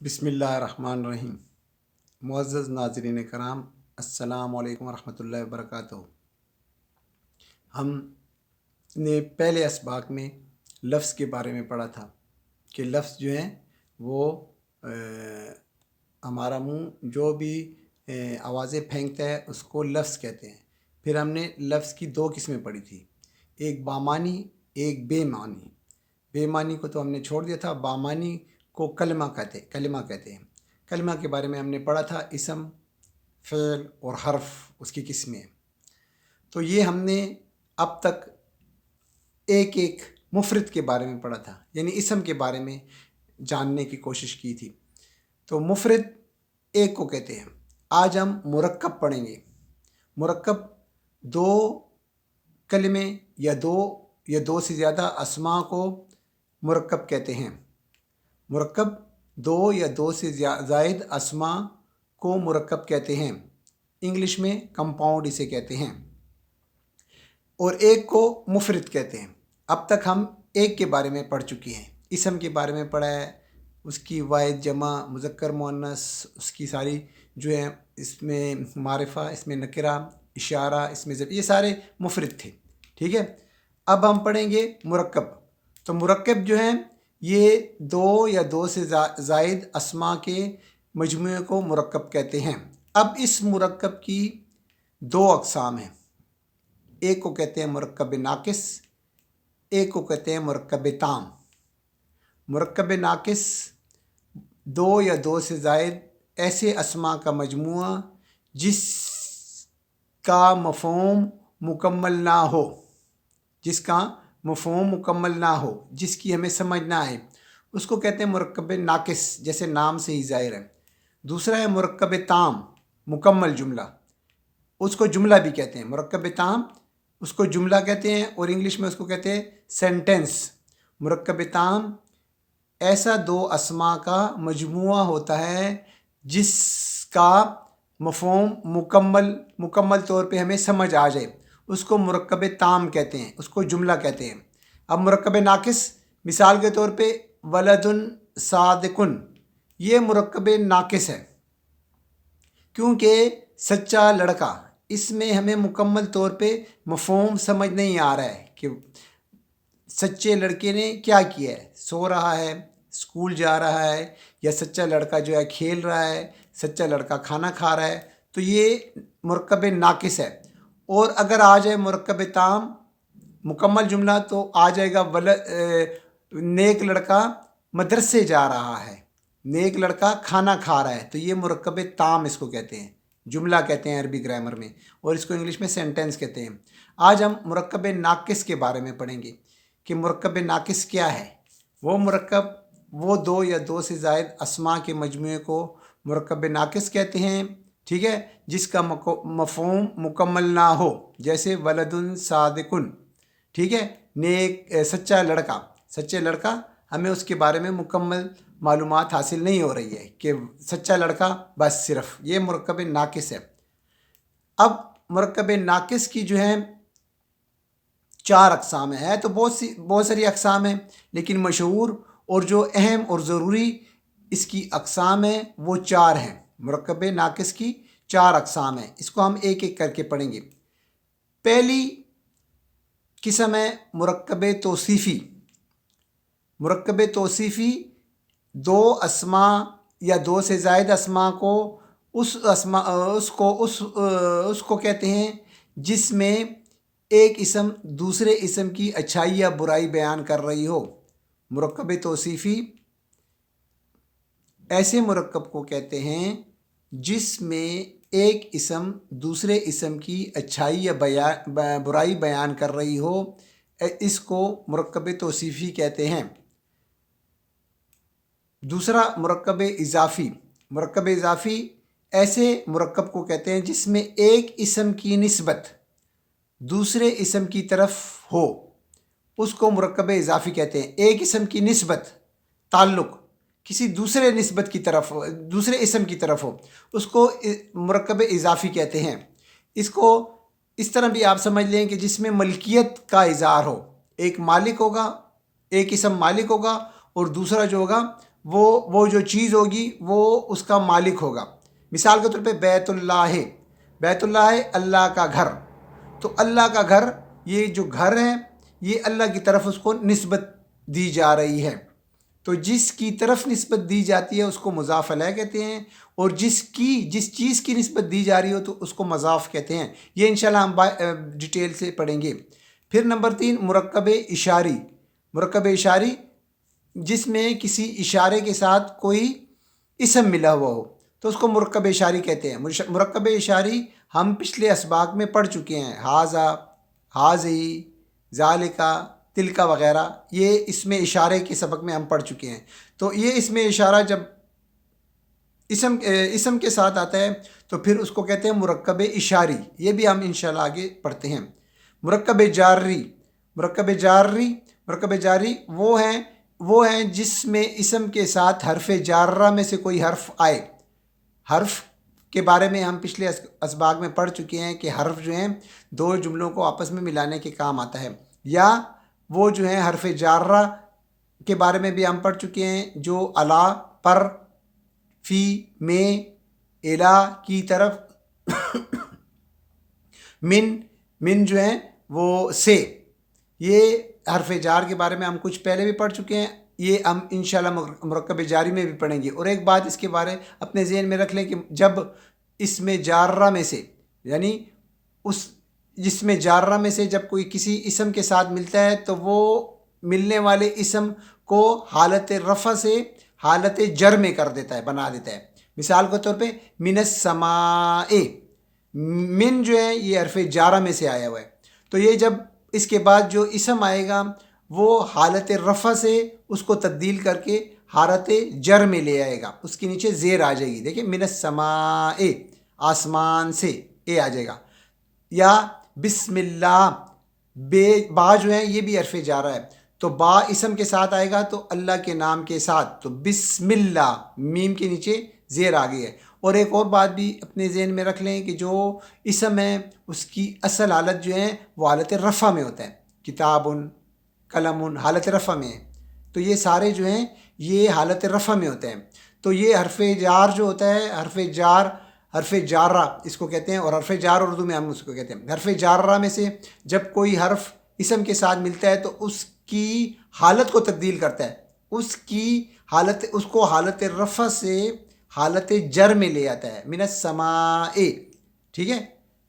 بسم اللہ الرحمن الرحیم۔ معزز ناظرین کرام، السلام علیکم ورحمۃ اللہ وبرکاتہ۔ ہم نے پہلے اسباق میں لفظ کے بارے میں پڑھا تھا کہ لفظ جو ہیں وہ ہمارا منہ جو بھی آوازیں پھینکتا ہے اس کو لفظ کہتے ہیں۔ پھر ہم نے لفظ کی دو قسمیں پڑھی تھی، ایک بامانی ایک بے معنی۔ بے معنی کو تو ہم نے چھوڑ دیا تھا، بامانی کو کلمہ کہتے ہیں۔ کلمہ کے بارے میں ہم نے پڑھا تھا، اسم، فعل اور حرف اس کی قسمیں۔ تو یہ ہم نے اب تک ایک ایک مفرد کے بارے میں پڑھا تھا، یعنی اسم کے بارے میں جاننے کی کوشش کی تھی۔ تو مفرد ایک کو کہتے ہیں۔ آج ہم مرکب پڑھیں گے۔ مرکب دو کلمے یا دو سے زیادہ اسماء کو مرکب کہتے ہیں۔ مرکب دو یا دو سے زائد اسماء کو مرکب کہتے ہیں، انگلش میں کمپاؤنڈ اسے کہتے ہیں، اور ایک کو مفرد کہتے ہیں۔ اب تک ہم ایک کے بارے میں پڑھ چکے ہیں، اسم کے بارے میں پڑھا ہے، اس کی واحد، جمع، مذکر، مؤنث، اس کی ساری جو ہے، اس میں معرفہ، اس میں نکرہ، اشارہ، اس میں یہ سارے مفرد تھے، ٹھیک ہے۔ اب ہم پڑھیں گے مرکب۔ تو مرکب جو ہیں یہ دو یا دو سے زائد اسماء کے مجموعے کو مرکب کہتے ہیں۔ اب اس مرکب کی دو اقسام ہیں، ایک کو کہتے ہیں مرکب ناقص، ایک کو کہتے ہیں مرکب تام۔ مرکب ناقص دو یا دو سے زائد ایسے اسماء کا مجموعہ جس کا مفہوم مکمل نہ ہو، جس کی ہمیں سمجھ نہ آئے، اس کو کہتے ہیں مرکب ناقص، جیسے نام سے ہی ظاہر ہے۔ دوسرا ہے مرکب تام، مکمل جملہ، اس کو جملہ بھی کہتے ہیں۔ مرکب تام اس کو جملہ کہتے ہیں، اور انگلش میں اس کو کہتے ہیں سینٹنس۔ مرکب تام ایسا دو اسماء کا مجموعہ ہوتا ہے جس کا مفہوم مکمل طور پہ ہمیں سمجھ آ جائے، اس کو مرکب تام کہتے ہیں، اس کو جملہ کہتے ہیں۔ اب مرکب ناقص، مثال کے طور پہ ولد صادق، یہ مرکب ناقص ہے کیونکہ سچا لڑکا، اس میں ہمیں مکمل طور پہ مفہوم سمجھ نہیں آ رہا ہے کہ سچے لڑکے نے کیا کیا ہے، سو رہا ہے، اسکول جا رہا ہے، یا سچا لڑکا جو ہے کھیل رہا ہے، سچا لڑکا کھانا کھا رہا ہے، تو یہ مرکب ناقص ہے۔ اور اگر آ جائے مرکب تام، مکمل جملہ، تو آ جائے گا نیک لڑکا مدرسے جا رہا ہے، نیک لڑکا کھانا کھا رہا ہے، تو یہ مرکب تام اس کو کہتے ہیں، جملہ کہتے ہیں عربی گرامر میں، اور اس کو انگلش میں سینٹنس کہتے ہیں۔ آج ہم مرکب ناقص کے بارے میں پڑھیں گے کہ مرکب ناقص کیا ہے۔ وہ مرکب وہ دو یا دو سے زائد اسماء کے مجموعے کو مرکب ناقص کہتے ہیں، ٹھیک ہے، جس کا مفہوم مکمل نہ ہو، جیسے ولد صادق، ٹھیک ہے، نیک سچا لڑکا ہمیں اس کے بارے میں مکمل معلومات حاصل نہیں ہو رہی ہے کہ سچا لڑکا، بس صرف یہ مرکب ناقص ہے۔ اب مرکب ناقص کی جو ہے چار اقسام ہیں، تو بہت ساری اقسام ہیں، لیکن مشہور اور جو اہم اور ضروری اس کی اقسام ہیں وہ چار ہیں۔ مرکب ناقص کی چار اقسام ہیں، اس کو ہم ایک ایک کر کے پڑھیں گے۔ پہلی قسم ہے مرکب توصیفی۔ مرکب توصیفی دو اسماء یا دو سے زائد اسماء کو اس کو کہتے ہیں جس میں ایک اسم دوسرے اسم کی اچھائی یا برائی بیان کر رہی ہو۔ مرکب توصیفی ایسے مرکب کو کہتے ہیں جس میں ایک اسم دوسرے اسم کی اچھائی یا برائی بیان کر رہی ہو، اس کو مرکب توصیفی کہتے ہیں۔ دوسرا مرکب اضافی۔ مرکب اضافی ایسے مرکب کو کہتے ہیں جس میں ایک اسم کی نسبت دوسرے اسم کی طرف ہو، اس کو مرکب اضافی کہتے ہیں۔ ایک اسم کی نسبت، تعلق کسی دوسرے اسم کی طرف ہو، اس کو مرکب اضافی کہتے ہیں۔ اس کو اس طرح بھی آپ سمجھ لیں کہ جس میں ملکیت کا اظہار ہو، ایک اسم مالک ہوگا اور دوسرا جو ہوگا وہ جو چیز ہوگی وہ اس کا مالک ہوگا. مثال کے طور پہ بیت اللہ ہے، بیت اللہ ہے اللہ کا گھر. تو اللہ کا گھر، یہ جو گھر ہے یہ اللہ کی طرف اس کو نسبت دی جا رہی ہے. تو جس کی طرف نسبت دی جاتی ہے اس کو مضاف الیہ کہتے ہیں، اور جس چیز کی نسبت دی جا رہی ہو تو اس کو مضاف کہتے ہیں. یہ انشاءاللہ ہم ڈیٹیل سے پڑھیں گے. پھر نمبر 3 مرکب اشاری. مرکب اشاری جس میں کسی اشارے کے ساتھ کوئی اسم ملا ہوا ہو تو اس کو مرکب اشاری کہتے ہیں. مرکب اشاری ہم پچھلے اسباق میں پڑھ چکے ہیں، ہاذا، ہاذی، ذالکا، تلکا وغیرہ. یہ اس میں اشارے کے سبق میں ہم پڑھ چکے ہیں. تو یہ اس میں اشارہ جب اسم کے ساتھ آتا ہے تو پھر اس کو کہتے ہیں مرکب اشاری. یہ بھی ہم انشاءاللہ آگے پڑھتے ہیں. مرکب جاری. مرکب جاری وہ ہیں جس میں اسم کے ساتھ حرف جارہ میں سے کوئی حرف آئے. حرف کے بارے میں ہم پچھلے اسباق میں پڑھ چکے ہیں کہ حرف جو ہیں دو جملوں کو آپس میں ملانے کے کام آتا ہے. یا وہ جو ہیں حرف جارہ کے بارے میں بھی ہم پڑھ چکے ہیں جو علی، پر، فی، میں، الی کی طرف، من جو ہیں وہ سے. یہ حرف جار کے بارے میں ہم کچھ پہلے بھی پڑھ چکے ہیں، یہ ہم انشاءاللہ مرکب جاری میں بھی پڑھیں گے. اور ایک بات اس کے بارے اپنے ذہن میں رکھ لیں کہ جب اس میں جارہ میں سے، یعنی اس جس میں جارہ میں سے جب کوئی کسی اسم کے ساتھ ملتا ہے تو وہ ملنے والے اسم کو حالت رفع سے حالت جر میں کر دیتا ہے، بنا دیتا ہے. مثال کے طور پہ من السماء، من جو ہے یہ حرف جارہ میں سے آیا ہوا ہے. تو یہ جب اس کے بعد جو اسم آئے گا وہ حالت رفع سے اس کو تبدیل کر کے حالت جر میں لے آئے گا، اس کے نیچے زیر آ جائے گی. دیکھیں من السماء، آسمان سے، اے آ جائے گا. یا بسم اللہ، با جو ہے یہ بھی حرف جارہ ہے، تو با اسم کے ساتھ آئے گا تو اللہ کے نام کے ساتھ، تو بسم اللہ، میم کے نیچے زیر آ گئی ہے. اور ایک اور بات بھی اپنے ذہن میں رکھ لیں کہ جو اسم ہے اس کی اصل حالت جو ہے وہ حالت رفع میں ہوتا ہے. کتاب، قلم حالت رفع میں ہے. تو یہ سارے جو ہیں یہ حالت رفع میں ہوتے ہیں. تو یہ حرف جار جو ہوتا ہے، حرف جارہ اس کو کہتے ہیں، اور حرف جار اردو میں ہم اس کو کہتے ہیں. حرف جارہ میں سے جب کوئی حرف اسم کے ساتھ ملتا ہے تو اس کی حالت کو تبدیل کرتا ہے، اس کو حالت رفع سے حالت جر میں لے آتا ہے. من السماء، ٹھیک ہے،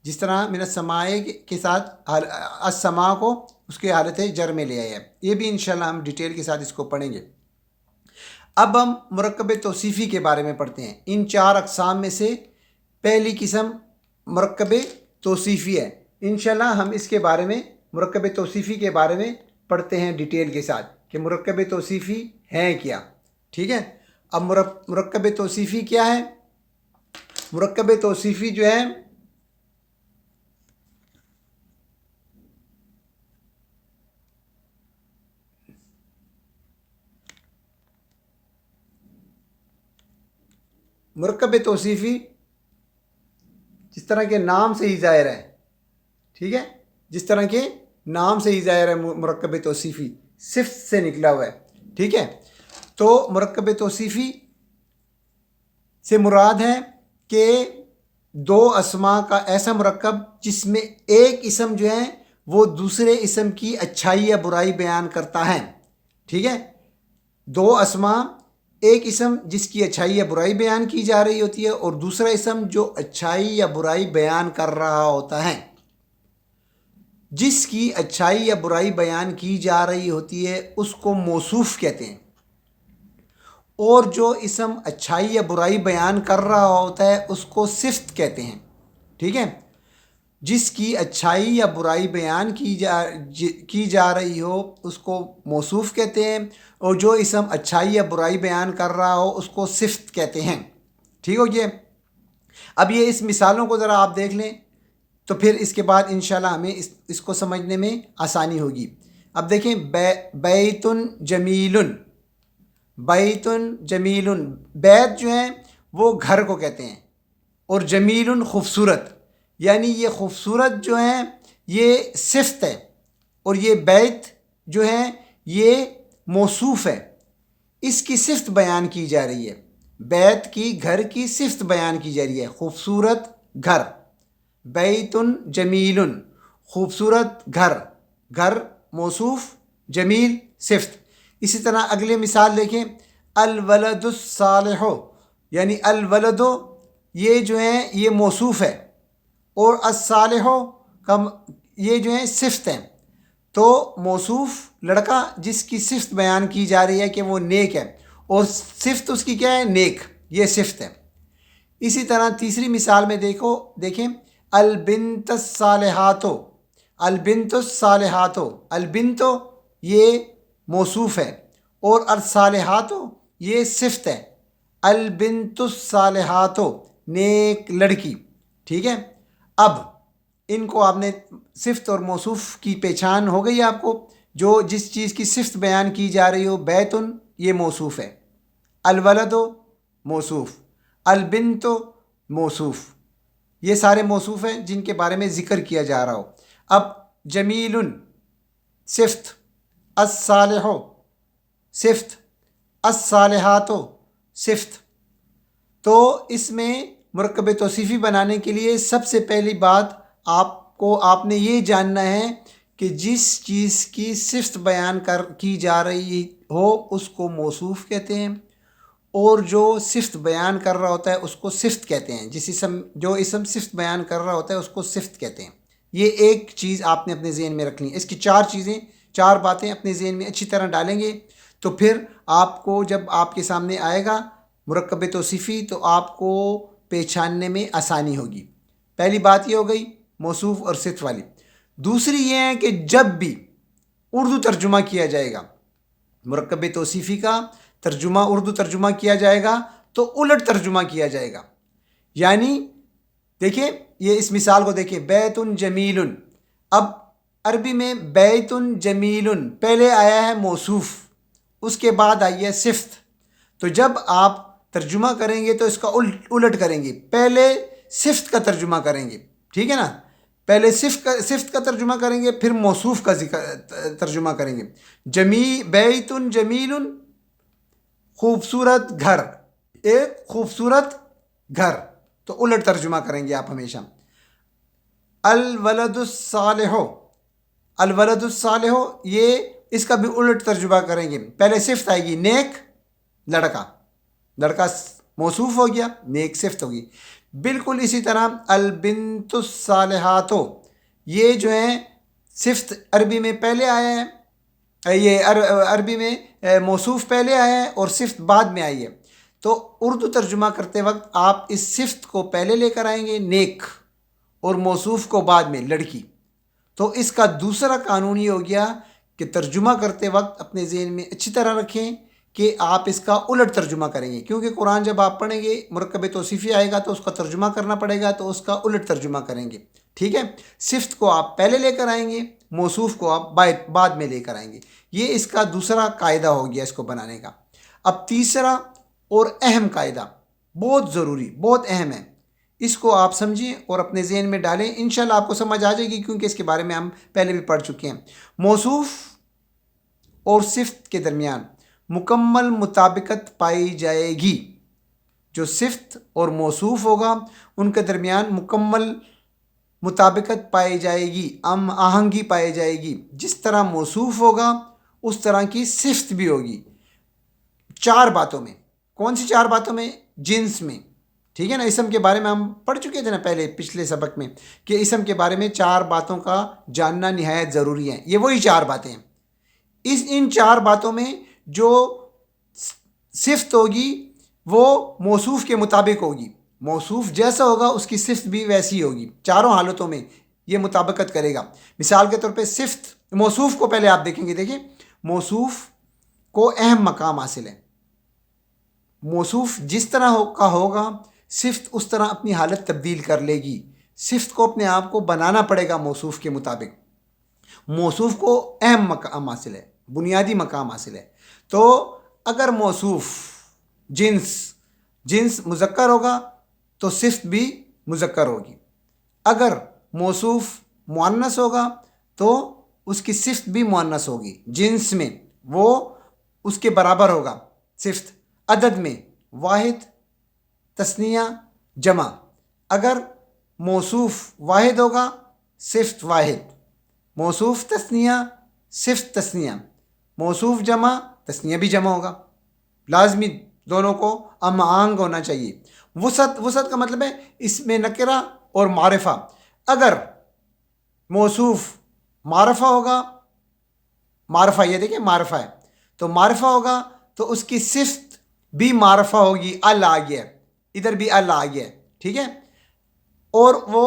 جس طرح من السماء کے ساتھ السماء کو اس کے حالت جر میں لے آیا ہے. یہ بھی انشاءاللہ ہم ڈیٹیل کے ساتھ اس کو پڑھیں گے. اب ہم مرکب توصیفی کے بارے میں پڑھتے ہیں. ان 4 اقسام میں سے پہلی قسم مرکب توصیفی ہے. انشاءاللہ ہم اس کے بارے میں مرکب توصیفی کے بارے میں پڑھتے ہیں ڈیٹیل کے ساتھ کہ مرکب توصیفی ہیں کیا. ٹھیک ہے. اب مرکب توصیفی کیا ہے؟ مرکب توصیفی جو ہے مرکب توصیفی جس طرح کے نام سے ہی ظاہر ہے، ٹھیک ہے، جس طرح کے نام سے ہی ظاہر ہے مرکب توصیفی صفت سے نکلا ہوا ہے. ٹھیک ہے. تو مرکب توصیفی سے مراد ہے کہ 2 اسماء کا ایسا مرکب جس میں ایک اسم جو ہے وہ دوسرے اسم کی اچھائی یا برائی بیان کرتا ہے. ٹھیک ہے. 2 اسماء، ایک اسم جس کی اچھائی یا برائی بیان کی جا رہی ہوتی ہے اور دوسرا اسم جو اچھائی یا برائی بیان کر رہا ہوتا ہے. جس کی اچھائی یا برائی بیان کی جا رہی ہوتی ہے اس کو موصوف کہتے ہیں، اور جو اسم اچھائی یا برائی بیان کر رہا ہوتا ہے اس کو صفت کہتے ہیں. ٹھیک ہے. جس کی اچھائی یا برائی بیان کی جا رہی ہو اس کو موصوف کہتے ہیں، اور جو اسم اچھائی یا برائی بیان کر رہا ہو اس کو صفت کہتے ہیں. ٹھیک ہو گیا. اب یہ اس مثالوں کو ذرا آپ دیکھ لیں تو پھر اس کے بعد انشاءاللہ ہمیں اس کو سمجھنے میں آسانی ہوگی. اب دیکھیں بیت جمیل، بیت جمیل، بیت جو ہیں وہ گھر کو کہتے ہیں، اور جمیل خوبصورت، یعنی یہ خوبصورت جو ہیں یہ صفت ہے، اور یہ بیت جو ہے یہ موصوف ہے. اس کی صفت بیان کی جا رہی ہے، بیت کی گھر کی صفت بیان کی جا رہی ہے، خوبصورت گھر، بیت جمیل خوبصورت گھر، گھر موصوف، جمیل صفت۔ اسی طرح اگلے مثال دیکھیں، الولد الصالح، یعنی الولد یہ جو ہے یہ موصوف ہے، اور الصالح کا یہ جو ہے صفت ہے۔ تو موصوف لڑکا جس کی صفت بیان کی جا رہی ہے کہ وہ نیک ہے، اور صفت اس کی کیا ہے؟ نیک، یہ صفت ہے۔ اسی طرح تیسری مثال میں دیکھیں، البنت الصالحات، البنت الصالحات، البنت یہ موصوف ہے، اور الصالحات یہ صفت ہے، البنت الصالحات نیک لڑکی، ٹھیک ہے۔ اب ان کو آپ نے صفت اور موصوف کی پہچان ہو گئی آپ کو، جو جس چیز کی صفت بیان کی جا رہی ہو، بیتن یہ موصوف ہے، الولد موصوف، البنت موصوف، یہ سارے موصوف ہیں جن کے بارے میں ذکر کیا جا رہا ہو۔ اب جمیل صفت، الصالح صفت، الصالحات صفت۔ تو اس میں مرکب توصیفی بنانے کے لیے سب سے پہلی بات آپ نے یہ جاننا ہے کہ جس چیز کی صفت بیان کی جا رہی ہو اس کو موصوف کہتے ہیں، اور جو صفت بیان کر رہا ہوتا ہے اس کو صفت کہتے ہیں، جو اسم صفت بیان کر رہا ہوتا ہے اس کو صفت کہتے ہیں۔ یہ ایک چیز آپ نے اپنے ذہن میں رکھنی ہے۔ اس کی چار باتیں اپنے ذہن میں اچھی طرح ڈالیں گے تو پھر آپ کو جب آپ کے سامنے آئے گا مرکب توصیفی تو آپ کو پہچاننے میں آسانی ہوگی۔ پہلی بات یہ ہو گئی موصوف اور صفت والی۔ دوسری یہ ہے کہ جب بھی اردو ترجمہ کیا جائے گا، مرکب توصیفی کا ترجمہ اردو ترجمہ کیا جائے گا تو الٹ ترجمہ کیا جائے گا۔ یعنی دیکھیں، یہ اس مثال کو دیکھیں، بیت جمیل، اب عربی میں بیت جمیل پہلے آیا ہے موصوف، اس کے بعد آئی ہے صفت۔ تو جب آپ ترجمہ کریں گے تو اس کا الٹ کریں گے، پہلے صفت کا ترجمہ کریں گے، ٹھیک ہے نا؟ پہلے صفت کا ترجمہ کریں گے، پھر موصوف کا ترجمہ کریں گے۔ بیت جمیل خوبصورت گھر، ایک خوبصورت گھر، تو الٹ ترجمہ کریں گے آپ ہمیشہ۔ الولد الصالح، الولد الصالح یہ اس کا بھی الٹ ترجمہ کریں گے، پہلے صفت آئے گی نیک لڑکا، لڑکا موصوف ہو گیا، نیک صفت ہوگی۔ بالکل اسی طرح البنت الصالحات، یہ جو ہے صفت عربی میں پہلے آیا ہے، یہ عربی میں موصوف پہلے آیا ہے اور صفت بعد میں آئی ہے۔ تو اردو ترجمہ کرتے وقت آپ اس صفت کو پہلے لے کر آئیں گے نیک، اور موصوف کو بعد میں لڑکی۔ تو اس کا دوسرا قانون یہ ہو گیا کہ ترجمہ کرتے وقت اپنے ذہن میں اچھی طرح رکھیں کہ آپ اس کا الٹ ترجمہ کریں گے، کیونکہ قرآن جب آپ پڑھیں گے مرکب توصیفی آئے گا تو اس کا ترجمہ کرنا پڑے گا، تو اس کا الٹ ترجمہ کریں گے، ٹھیک ہے؟ صفت کو آپ پہلے لے کر آئیں گے، موصوف کو آپ بعد میں لے کر آئیں گے۔ یہ اس کا دوسرا قاعدہ ہو گیا اس کو بنانے کا۔ اب تیسرا اور اہم قاعدہ، بہت ضروری، بہت اہم ہے، اس کو آپ سمجھیں اور اپنے ذہن میں ڈالیں، انشاءاللہ آپ کو سمجھ آ جائے گی، کیونکہ اس کے بارے میں ہم پہلے بھی پڑھ چکے ہیں۔ موصوف اور صفت کے درمیان مکمل مطابقت پائی جائے گی۔ جو صفت اور موصوف ہوگا ان کے درمیان مکمل مطابقت پائی جائے گی، آہنگی پائی جائے گی۔ جس طرح موصوف ہوگا اس طرح کی صفت بھی ہوگی، چار باتوں میں۔ کون سی چار باتوں میں؟ جنس میں، ٹھیک ہے نا؟ اسم کے بارے میں ہم پڑھ چکے تھے نا پچھلے سبق میں کہ اسم کے بارے میں چار باتوں کا جاننا نہایت ضروری ہے۔ یہ وہی چار باتیں ہیں۔ ان چار باتوں میں جو صفت ہوگی وہ موصوف کے مطابق ہوگی، موصوف جیسا ہوگا اس کی صفت بھی ویسی ہوگی، چاروں حالتوں میں یہ مطابقت کرے گا۔ مثال کے طور پہ موصوف کو پہلے آپ دیکھیں گے، دیکھیں موصوف کو اہم مقام حاصل ہے۔ موصوف جس طرح کا ہوگا صفت اس طرح اپنی حالت تبدیل کر لے گی۔ صفت کو اپنے آپ کو بنانا پڑے گا موصوف کے مطابق۔ موصوف کو اہم مقام حاصل ہے، بنیادی مقام حاصل ہے۔ تو اگر موصوف جنس مذکر ہوگا تو صفت بھی مذکر ہوگی، اگر موصوف مؤنث ہوگا تو اس کی صفت بھی مؤنث ہوگی، جنس میں وہ اس کے برابر ہوگا، صفت. عدد میں واحد تثنیہ جمع. اگر موصوف واحد ہوگا صفت واحد، موصوف تثنیہ صفت تثنیہ، موصوف جمع تثنیہ بھی جمع ہوگا. لازمی دونوں کو ہم آہنگ ہونا چاہیے. وسعت کا مطلب ہے اس میں نکرہ اور معرفہ. اگر موصوف معرفہ ہوگا، معرفہ یہ دیکھیں معرفہ ہے، تو معرفہ ہوگا تو اس کی صفت بھی معرفہ ہوگی. ال آ گیا، ادھر بھی ال آ گیا، ٹھیک ہے، اور وہ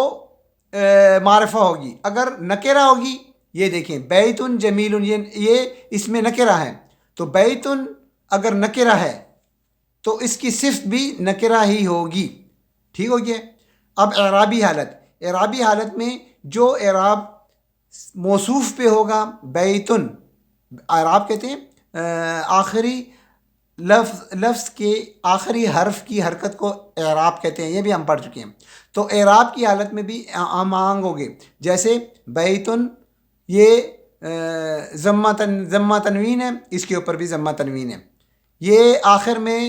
معرفہ ہوگی. اگر نکرہ ہوگی، یہ دیکھیں بیتن جمیل، یہ اس میں نکرہ ہے، تو بیتن اگر نکرہ ہے تو اس کی صفت بھی نکرہ ہی ہوگی. ٹھیک ہو گیا. اب اعرابی حالت، اعرابی حالت میں جو اعراب موصوف پہ ہوگا بیتن، اعراب کہتے ہیں آخری لفظ کے آخری حرف کی حرکت کو اعراب کہتے ہیں، یہ بھی ہم پڑھ چکے ہیں. تو اعراب کی حالت میں بھی ہم آہنگ ہوگے. جیسے بیتن، یہ ضمہ تنوین ہے، اس کے اوپر بھی ضمہ تنوین ہے. یہ آخر میں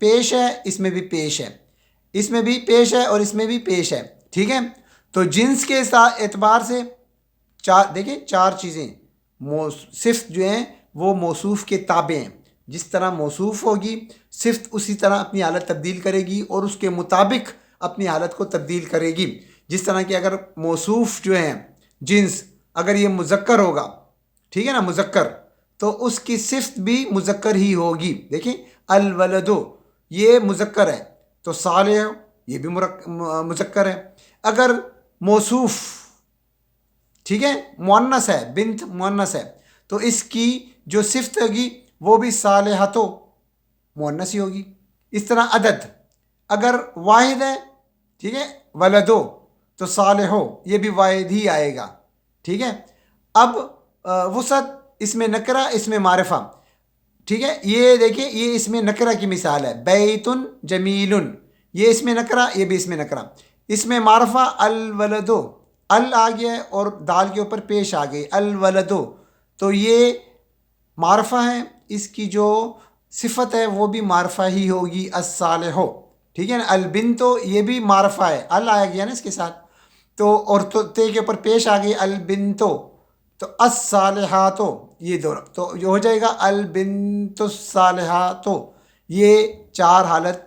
پیش ہے، اس میں بھی پیش ہے، اس میں بھی پیش ہے اور اس میں بھی پیش ہے. ٹھیک ہے. تو جنس کے اعتبار سے دیکھیں چار چیزیں صفت جو ہیں وہ موصوف کے تابع ہیں. جس طرح موصوف ہوگی صفت اسی طرح اپنی حالت تبدیل کرے گی اور اس کے مطابق اپنی حالت کو تبدیل کرے گی. جس طرح کہ اگر موصوف جو ہیں جنس، اگر یہ مذکر ہوگا، ٹھیک ہے نا، مذکر، تو اس کی صفت بھی مذکر ہی ہوگی. دیکھیں الولد، یہ مذکر ہے تو صالح یہ بھی مذکر ہے. اگر موصوف ٹھیک ہے مؤنث ہے، بنت مؤنث ہے، تو اس کی جو صفت ہوگی وہ بھی صالحۃ مؤنث ہی ہوگی. اس طرح عدد اگر واحد ہے، ٹھیک ہے، ولدو تو صالحو یہ بھی واحد ہی آئے گا. ٹھیک ہے. اب وسعت، اس میں نکرہ اس میں معرفہ. ٹھیک ہے. یہ دیکھیں یہ اس میں نکرہ کی مثال ہے، بیتن جمیلن، یہ اس میں نکرہ یہ بھی اس میں نکرہ. اس میں معرفہ الولدو، ال آ گیا ہے اور دال کے اوپر پیش آ گئی الولدو، تو یہ معرفہ ہے، اس کی جو صفت ہے وہ بھی معرفہ ہی ہوگی الصالحو. ٹھیک ہے نا. البنتو یہ بھی معرفہ ہے، ال آیا گیا نا اس کے ساتھ، تو اور تے کے اوپر پیش آ گئی البنتو، تو الصالحاتو یہ دو، تو جو ہو جائے گا البنت الصالحاتو. یہ چار حالت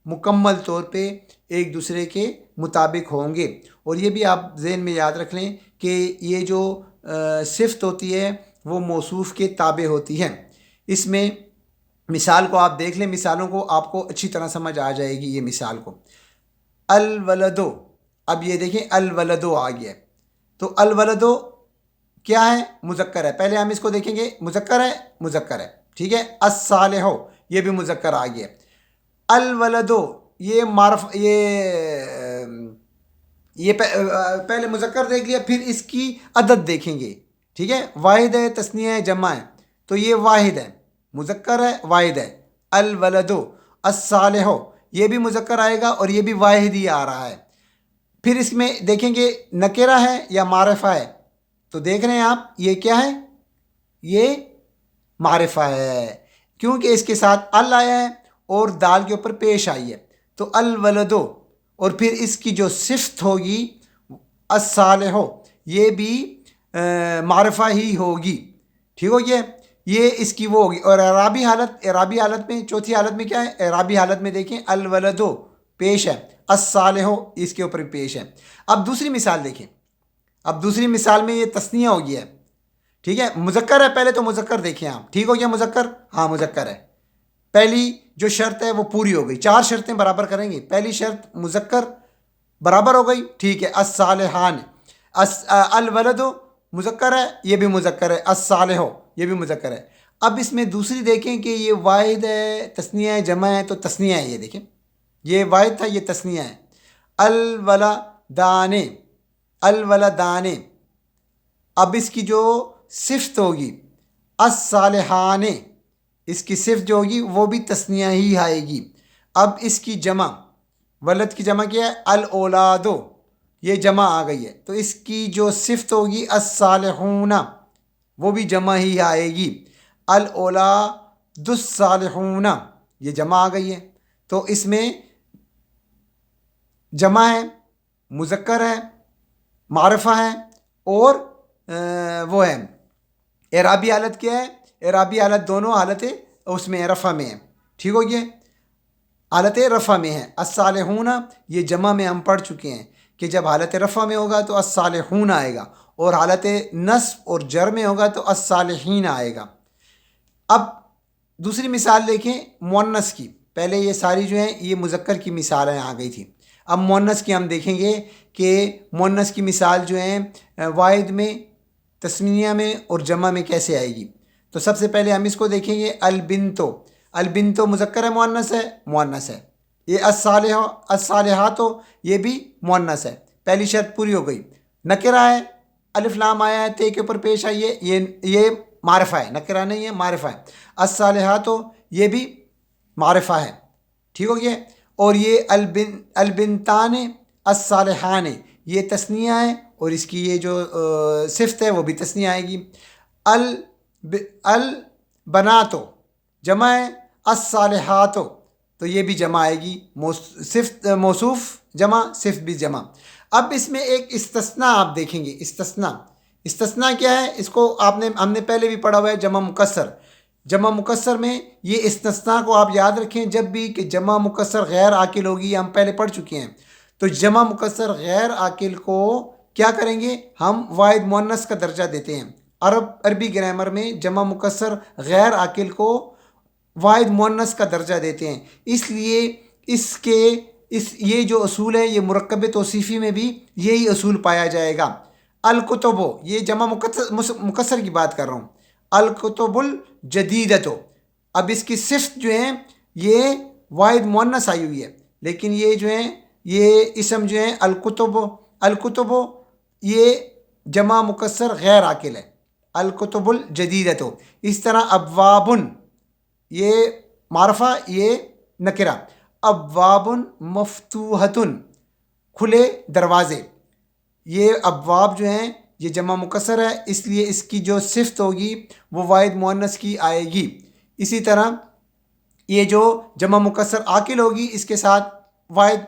مکمل طور پہ ایک دوسرے کے مطابق ہوں گے. اور یہ بھی آپ ذہن میں یاد رکھ لیں کہ یہ جو صفت ہوتی ہے وہ موصوف کے تابع ہوتی ہے. اس میں مثال کو آپ دیکھ لیں، مثالوں کو آپ کو اچھی طرح سمجھ آ جائے گی. یہ مثال کو الولدو، اب یہ دیکھیں الولدو آ گیا، تو الولدو کیا ہے؟ مذکر ہے. پہلے ہم اس کو دیکھیں گے، مذکر ہے، مذکر ہے، ٹھیک ہے. الصالحو یہ بھی مذکر آ گیا. الولدو یہ یہ پہلے مذکر دیکھ لیا، پھر اس کی عدد دیکھیں گے. ٹھیک ہے. واحد ہے، تثنیہ ہے، جمع ہے، تو یہ واحد ہے، مذکر ہے، واحد ہے. الولدو. الصالحو یہ بھی مذکر آئے گا اور یہ بھی واحد ہی آ رہا ہے. پھر اس میں دیکھیں گے نکرہ ہے یا معرفہ ہے، تو دیکھ رہے ہیں آپ یہ کیا ہے؟ یہ معرفہ ہے، کیونکہ اس کے ساتھ ال آیا ہے اور دال کے اوپر پیش آئی ہے. تو الولدو، اور پھر اس کی جو صفت ہوگی الصالحو یہ بھی معرفہ ہی ہوگی. ٹھیک ہو گیا. یہ اس کی وہ ہوگی. اور اعرابی حالت میں چوتھی حالت میں کیا ہے؟ اعرابی حالت میں دیکھیں الولدو پیش ہے، الصالحو اس کے اوپر پیش ہے. اب دوسری مثال دیکھیں. اب دوسری مثال میں یہ تثنیہ ہو گیا ہے. ٹھیک ہے. مذکر ہے، پہلے تو مذکر دیکھیں آپ. ٹھیک ہو گیا مذکر؟ ہاں مذکر ہے. پہلی جو شرط ہے وہ پوری ہو گئی. چار شرطیں برابر کریں گے. پہلی شرط مذکر برابر ہو گئی. ٹھیک ہے. الصالحان. الولدو مذکر ہے، یہ بھی مذکر ہے. الصالحو یہ بھی مذکر ہے. اب اس میں دوسری دیکھیں کہ یہ واحد ہے، تثنیہ ہے، جمع ہے، تو تثنیہ ہے. یہ دیکھیں یہ واحد تھا، یہ تثنیہ ہے. الولدان، الولدان. اب اس کی جو صفت ہوگی الصالحان، اس کی صفت جو ہوگی وہ بھی تثنیہ ہی آئے گی. اب اس کی جمع، ولد کی جمع کیا ہے؟ الاولادو، یہ جمع آ گئی ہے، تو اس کی جو صفت ہوگی الصالحون وہ بھی جمع ہی آئے گی. الاولاد الصالحون. یہ جمع آ گئی ہے. تو اس میں جمع ہے، مذکر ہے، معرفہ ہے، اور وہ ہے اعرابی حالت کیا ہے؟ اعرابی حالت دونوں حالتیں اس میں رفع میں ہیں. ٹھیک ہو گیا؟ حالت رفع میں ہے. الصالحون یہ جمع میں ہم پڑھ چکے ہیں کہ جب حالت رفع میں ہوگا تو الصالحون آئے گا، اور حالت نصب اور جر میں ہوگا تو الصالحین آئے گا. اب دوسری مثال دیکھیں مؤنث کی. پہلے یہ ساری جو ہیں یہ مذکر کی مثالیں آ گئی تھیں. اب مؤنث کی ہم دیکھیں گے کہ مؤنث کی مثال جو ہیں واحد میں، تثنیہ میں اور جمع میں کیسے آئے گی. تو سب سے پہلے ہم اس کو دیکھیں گے. البنتو، البنتو مذکر ہے مؤنث ہے؟ مؤنث ہے. یہ الصالحات یہ بھی مؤنث ہے. پہلی شرط پوری ہو گئی. نکرہ ہے، الف لام آیا ہے، تے کے اوپر پیش آئی ہے، یہ معرفہ ہے، نکرہ نہیں ہے، معرفہ ہے. الصالحات یہ بھی معرفہ ہے. ٹھیک ہو گیا؟ اور یہ البنتان الصالحان یہ تثنیہ ہے، اور اس کی یہ جو صفت ہے وہ بھی تثنیہ آئے گی. البنات جمع ہے، الصالحات تو یہ بھی جمع آئے گی. صفت موصوف جمع، صفت بھی جمع. اب اس میں ایک استثناء آپ دیکھیں گے. استثناء کیا ہے؟ اس کو ہم نے پہلے بھی پڑھا ہوا ہے. جمع مکسر، جمع مکسر میں یہ استثناء کو آپ یاد رکھیں جب بھی کہ جمع مکسر غیر عاقل ہوگی. ہم پہلے پڑھ چکے ہیں. تو جمع مکسر غیر عاقل کو کیا کریں گے؟ ہم واحد مؤنث کا درجہ دیتے ہیں. عربی گرامر میں جمع مکسر غیر عاقل کو واحد مؤنث کا درجہ دیتے ہیں. اس لیے یہ جو اصول ہے یہ مرکب توصیفی میں بھی یہی اصول پایا جائے گا. الکتب یہ جمع مکسر کی بات کر رہا ہوں. الکتب الجدیدۃ، اب اس کی صفت جو ہیں یہ واحد مؤنث آئی ہوئی ہے، لیکن یہ جو ہیں یہ اسم جو ہیں الکتب یہ جمع مکسر غیر عاقل ہے. الکتب الجدیدۃ. اس طرح ابواب یہ معرفہ، یہ نکرہ. ابواب مفتوحۃ کھلے دروازے. یہ ابواب جو ہیں یہ جمع مکسر ہے، اس لیے اس کی جو صفت ہوگی وہ واحد مؤنث کی آئے گی. اسی طرح یہ جو جمع مکسر عاقل ہوگی اس کے ساتھ واحد